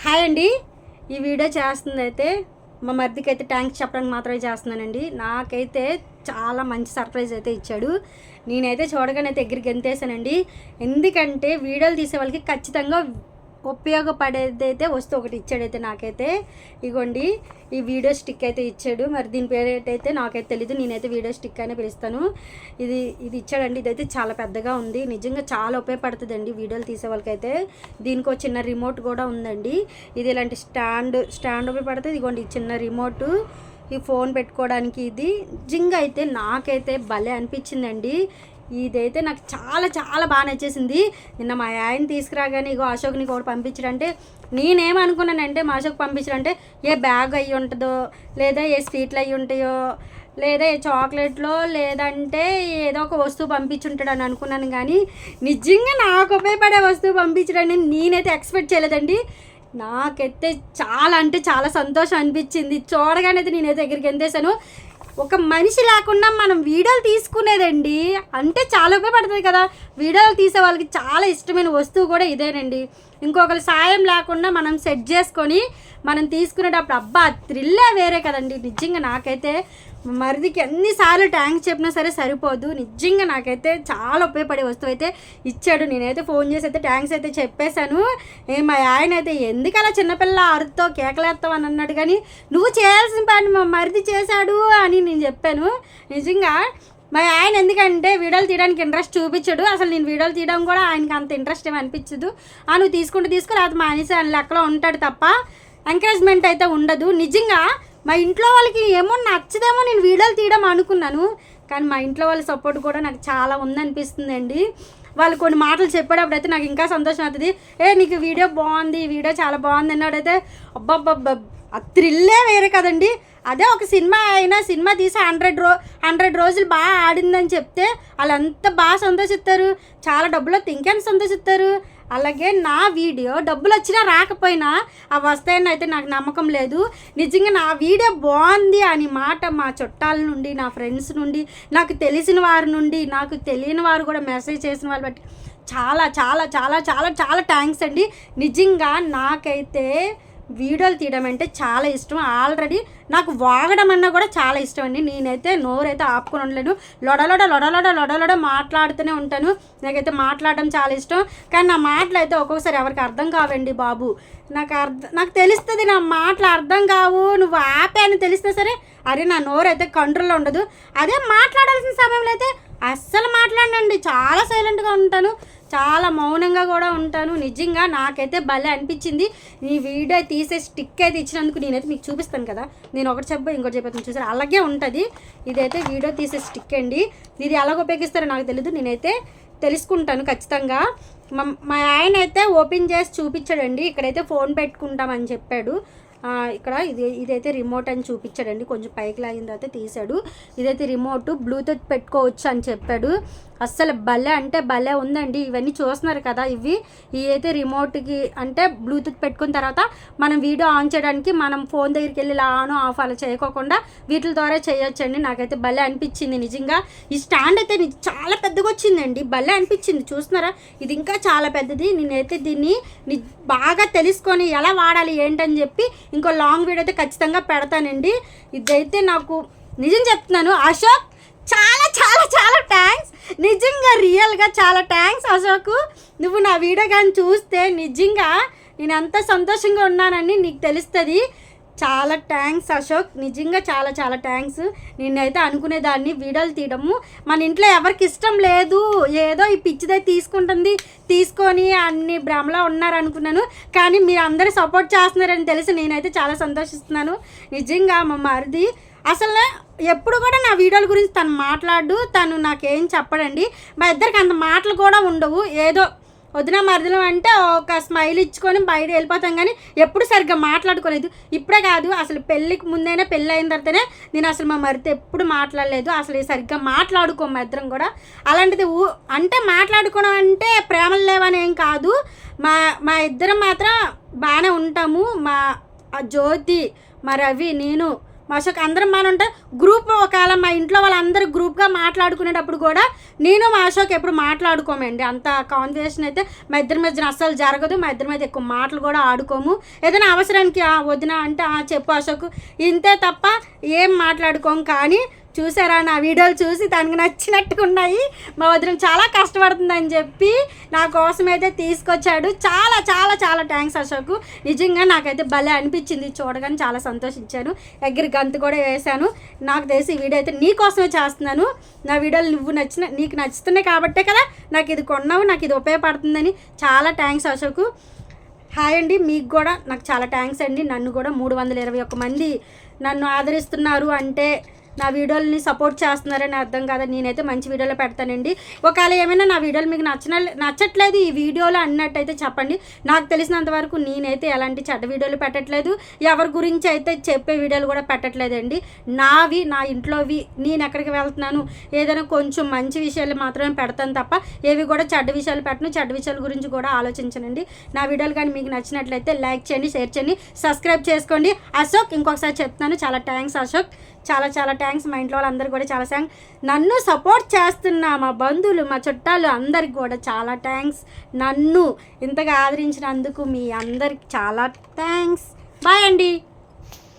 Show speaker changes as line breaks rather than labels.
Hi అండి. ఈ video చేస్తుందైతే మా మరిదికి అయితే థ్యాంక్స్ చెప్పడానికి మాత్రమే చేస్తున్నానండి. నాకైతే చాలా మంచి సర్ప్రైజ్ అయితే ఇచ్చాడు. నేనైతే చూడగానే అయితే ఎగిరి గెంతేసానండి. ఎందుకంటే వీడియోలు తీసే వాళ్ళకి ఖచ్చితంగా ఉపయోగపడేది అయితే వస్తువు ఒకటి ఇచ్చాడైతే నాకైతే. ఇగోండి ఈ వీడియో స్టిక్ అయితే ఇచ్చాడు. మరి దీని పేరు ఏంటైతే నాకైతే తెలీదు. నేనైతే వీడియో స్టిక్ అనే పిలుస్తాను. ఇది ఇచ్చాడండి. ఇదైతే చాలా పెద్దగా ఉంది. నిజంగా చాలా ఉపయోగపడుతుందండి వీడియోలు తీసే వాళ్ళకైతే. దీనికి ఒక చిన్న రిమోట్ కూడా ఉందండి. ఇది ఇలాంటి స్టాండ్ ఉపయోగపడుతుంది. ఇదిగోండి చిన్న రిమోట్, ఈ ఫోన్ పెట్టుకోవడానికి. ఇది నిజంగా అయితే నాకైతే భలే అనిపించిందండి. ఇదైతే నాకు చాలా చాలా బాగా నచ్చేసింది. నిన్న మా ఆయన తీసుకురాగానే ఇగో అశోక్ని కూడా పంపించడంటే నేనేమనుకున్నానంటే మా అశోక్ పంపించడంటే ఏ బ్యాగ్ అయ్యి ఉంటుందో, లేదా ఏ స్వీట్లు అయ్యి ఉంటాయో, లేదా ఏ చాక్లెట్లో, లేదంటే ఏదో ఒక వస్తువు పంపించుంటాడు అని అనుకున్నాను. కానీ నిజంగా నాకు ఉపయోగపడే వస్తువు పంపించడాన్ని నేనైతే ఎక్స్పెక్ట్ చేయలేదండి. నాకైతే చాలా అంటే చాలా సంతోషం అనిపించింది. చూడగానే అయితే నేనైతే దగ్గరికి ఎంతేసాను. ఒక మనిషి లేకుండా మనం వీడియోలు తీసుకునేదండి అంటే చాలా ఉపయోగపడుతుంది కదా. వీడియోలు తీసే వాళ్ళకి చాలా ఇష్టమైన వస్తువు కూడా ఇదేనండి. ఇంకొకరి సాయం లేకుండా మనం సెట్ చేసుకొని మనం తీసుకునేటప్పుడు అబ్బా థ్రిల్లే వేరే కదండి. నిజంగా నాకైతే మరిదికి ఎన్నిసార్లు థ్యాంక్స్ చెప్పినా సరే సరిపోదు. నిజంగా నాకైతే చాలా ఉపయోగపడే వస్తువు అయితే ఇచ్చాడు. నేనైతే ఫోన్ చేసి అయితే థ్యాంక్స్ అయితే చెప్పేశాను. మా ఆయన అయితే ఎందుకు అలా చిన్నపిల్ల అరుతో కేకలేస్తావు అని అన్నాడు. కానీ నువ్వు చేయాల్సిన పని మా మరిది చేశాడు అని నేను చెప్పాను. నిజంగా మా ఆయన ఎందుకంటే వీడియోలు తీయడానికి ఇంట్రెస్ట్ చూపించడు. అసలు నేను వీడియోలు తీయడం కూడా ఆయనకి అంత ఇంట్రెస్ట్ ఏమి అనిపించదు. నువ్వు తీసుకుని అది మానేసి ఆయన లెక్కలో ఉంటాడు తప్ప ఎంకరేజ్మెంట్ అయితే ఉండదు. నిజంగా మా ఇంట్లో వాళ్ళకి ఏమో నచ్చదేమో నేను వీడియోలు తీయడం అనుకున్నాను. కానీ మా ఇంట్లో వాళ్ళ సపోర్ట్ కూడా నాకు చాలా ఉందనిపిస్తుందండి. వాళ్ళు కొన్ని మాటలు చెప్పేటప్పుడు అయితే నాకు ఇంకా సంతోషం అవుతుంది. నీకు వీడియో బాగుంది, వీడియో చాలా బాగుంది అన్నాడైతే అబ్బబ్బబ్బ ఆ థ్రిల్లే వేరే కదండి. అదే ఒక సినిమా తీసి 100 రోజులు బాగా ఆడిందని చెప్తే వాళ్ళంతా బాగా సంతోషిస్తారు, చాలా డబ్బులు ఇంకెంత సంతోషిస్తారు. అలాగే నా వీడియో డబ్బులు వచ్చినా రాకపోయినా అవి వస్తాయని అయితే నాకు నమ్మకం లేదు. నిజంగా నా వీడియో బాగుంది అని మాట మా చుట్టాల నుండి, నా ఫ్రెండ్స్ నుండి, నాకు తెలిసిన వారి నుండి, నాకు తెలియని వారు కూడా మెసేజ్ చేసిన వాళ్ళు బట్టి చాలా చాలా చాలా చాలా చాలా థ్యాంక్స్ అండి. నిజంగా నాకైతే వీడియోలు తీయడం అంటే చాలా ఇష్టం. ఆల్రెడీ నాకు వాగడం అన్నా కూడా చాలా ఇష్టం అండి. నేనైతే నోరైతే ఆపుకొని ఉండలేను. లొడలొడ మాట్లాడుతూనే ఉంటాను. నాకైతే మాట్లాడడం చాలా ఇష్టం. కానీ నా మాటలు అయితే ఒక్కొక్కసారి ఎవరికి అర్థం కావండి బాబు. నాకు తెలుస్తుంది నా మాటలు అర్థం కావు, నువ్వు ఆపే అని తెలిస్తే సరే అరే నా నోరైతే కంట్రోల్లో ఉండదు. అదే మాట్లాడాల్సిన సమయంలో అయితే అస్సలు మాట్లాడనండి. చాలా సైలెంట్గా ఉంటాను, చాలా మౌనంగా కూడా ఉంటాను. నిజంగా నాకైతే భలే అనిపించింది. ఈ వీడియో తీసే స్టిక్ అయితే ఇచ్చినందుకు నేనైతే మీకు చూపిస్తాను కదా. నేను ఒకటి చెప్పా ఇంకోటి చెప్పాను చూసారు, అలాగే ఉంటుంది. ఇదైతే వీడియో తీసే స్టిక్ అండి. ఇది ఎలాగ ఉపయోగిస్తారో నాకు తెలీదు, నేనైతే తెలుసుకుంటాను ఖచ్చితంగా. మా ఆయన అయితే ఓపెన్ చేసి చూపించాడండి. ఇక్కడైతే ఫోన్ పెట్టుకుంటామని చెప్పాడు. ఇక్కడ ఇదైతే రిమోట్ అని చూపించాడండి. కొంచెం పైకి లాగిన తర్వాత తీశాడు. ఇదైతే రిమోట్, బ్లూటూత్ పెట్టుకోవచ్చు అని చెప్పాడు. అస్సలు భలే అంటే భలే ఉందండి. ఇవన్నీ చూస్తున్నారు కదా, ఇవి అయితే రిమోట్కి అంటే బ్లూటూత్ పెట్టుకున్న తర్వాత మనం వీడియో ఆన్ చేయడానికి మనం ఫోన్ దగ్గరికి వెళ్ళి ఆన్ ఆఫ్ అలా చేయకోకుండా వీటి ద్వారా చేయొచ్చండి. నాకైతే భలే అనిపించింది. నిజంగా ఈ స్టాండ్ అయితే చాలా పెద్దగా వచ్చిందండి. భలే అనిపించింది. చూస్తున్నారా, ఇది ఇంకా చాలా పెద్దది. నేనైతే దీన్ని బాగా తెలుసుకొని ఎలా వాడాలి ఏంటని చెప్పి ఇంకో లాంగ్ వీడియో అయితే ఖచ్చితంగా పెడతానండి. ఇదైతే నాకు నిజం చెప్తున్నాను అశోక్, చాలా చాలా చాలా థ్యాంక్స్. నిజంగా రియల్గా చాలా థ్యాంక్స్ అశోక్. నువ్వు నా వీడియో కానీ చూస్తే నిజంగా నేను ఎంత సంతోషంగా ఉన్నానని నీకు తెలుస్తుంది. చాలా థ్యాంక్స్ అశోక్, నిజంగా చాలా చాలా థ్యాంక్స్. నేనైతే అనుకునేదాన్ని వీడియోలు తీయడము మన ఇంట్లో ఎవరికి ఇష్టం లేదు, ఏదో ఈ పిచ్చిదై తీసుకొని అన్ని భ్రమలో ఉన్నారనుకున్నాను. కానీ మీరు అందరూ సపోర్ట్ చేస్తున్నారని తెలిసి నేనైతే చాలా సంతోషిస్తున్నాను. నిజంగా మా మరిది అసలు ఎప్పుడు కూడా నా వీడియోల గురించి తను మాట్లాడు, తను నాకేం చెప్పడండి. మా ఇద్దరికి అంత మాటలు కూడా ఉండవు. ఏదో వదిన మరిదిలం అంటే ఒక స్మైల్ ఇచ్చుకొని బయట వెళ్ళిపోతాం. కానీ ఎప్పుడు సరిగ్గా మాట్లాడుకోలేదు. ఇప్పుడే కాదు, అసలు పెళ్ళికి ముందైనా పెళ్ళి అయిన తర్వాతనే నేను అసలు మా మరిది ఎప్పుడు మాట్లాడలేదు. అసలు సరిగ్గా మాట్లాడుకోం మా ఇద్దరం కూడా. అలాంటిది అంటే మాట్లాడుకోవడం అంటే ప్రేమలు లేవని ఏం కాదు. మా ఇద్దరం మాత్రం బాగానే ఉంటాము. మా జ్యోతి, మా రవి, నేను మా అశోక్ అందరం మనం ఉంటే గ్రూప్ ఒకవేళ మా ఇంట్లో వాళ్ళందరూ గ్రూప్గా మాట్లాడుకునేటప్పుడు కూడా నేను మా అశోక్ ఎప్పుడు మాట్లాడుకోమండి. అంత కాన్వర్సేషన్ అయితే మా ఇద్దరి మధ్యన అస్సలు జరగదు. మా ఇద్దరి మధ్య ఎక్కువ మాటలు కూడా ఆడుకోము. ఏదైనా అవసరానికి వదిన అంటే చెప్పు అశోక్, ఇంతే తప్ప ఏం మాట్లాడుకోము. కానీ చూసారా నా వీడియోలు చూసి తనకు నచ్చినట్టుగా ఉన్నాయి. మా వదిన చాలా కష్టపడుతుందని చెప్పి నా కోసం అయితే తీసుకొచ్చాడు. చాలా చాలా చాలా థ్యాంక్స్ అశోక్. నిజంగా నాకైతే భలే అనిపించింది చూడగానే, చాలా సంతోషించాను. ఎగిరి గంతు కూడా వేసాను. నాకు తెలిసి ఈ వీడియో అయితే నీ కోసమే చేస్తున్నాను. నా వీడియోలు నీకు నచ్చుతున్నాయి కాబట్టే కదా నాకు ఇది కొన్నావు, నాకు ఇది ఉపయోగపడుతుందని. చాలా థ్యాంక్స్ అశోక్. హాయ్ అండి, మీకు కూడా నాకు చాలా థ్యాంక్స్ అండి. నన్ను కూడా 321 మంది నన్ను ఆదరిస్తున్నారు అంటే నా వీడియోలని సపోర్ట్ చేస్తున్నారని అర్థం కదా. నేనైతే మంచి వీడియోలో పెడతానండి. ఒకవేళ ఏమైనా నా వీడియోలు మీకు నచ్చట్లేదు ఈ వీడియోలో అన్నట్టయితే చెప్పండి. నాకు తెలిసినంతవరకు నేనైతే ఎలాంటి చెడ్డ వీడియోలు పెట్టట్లేదు, ఎవరి గురించి అయితే చెప్పే వీడియోలు కూడా పెట్టట్లేదండి. నావి, నా ఇంట్లోవి, నేను ఎక్కడికి వెళ్తున్నాను, ఏదైనా కొంచెం మంచి విషయాలు మాత్రమే పెడతాను తప్ప ఏవి కూడా చెడ్డ విషయాలు పెట్టను. చెడ్డ విషయాల గురించి కూడా ఆలోచించనండి. నా వీడియోలు కానీ మీకు నచ్చినట్లయితే లైక్ చేయండి, షేర్ చేయండి, సబ్స్క్రైబ్ చేసుకోండి. అశోక్ ఇంకొకసారి చెప్తున్నాను, చాలా థ్యాంక్స్ అశోక్. చాలా చాలా థ్యాంక్స్. మా ఇంట్లో వాళ్ళందరూ కూడా చాలా థ్యాంక్స్. నన్ను సపోర్ట్ చేస్తున్న మా బంధువులు, మా చుట్టాలు అందరికి కూడా చాలా థ్యాంక్స్. నన్ను ఇంతగా ఆదరించినందుకు మీ అందరికి చాలా థ్యాంక్స్. బాయ్ అండి.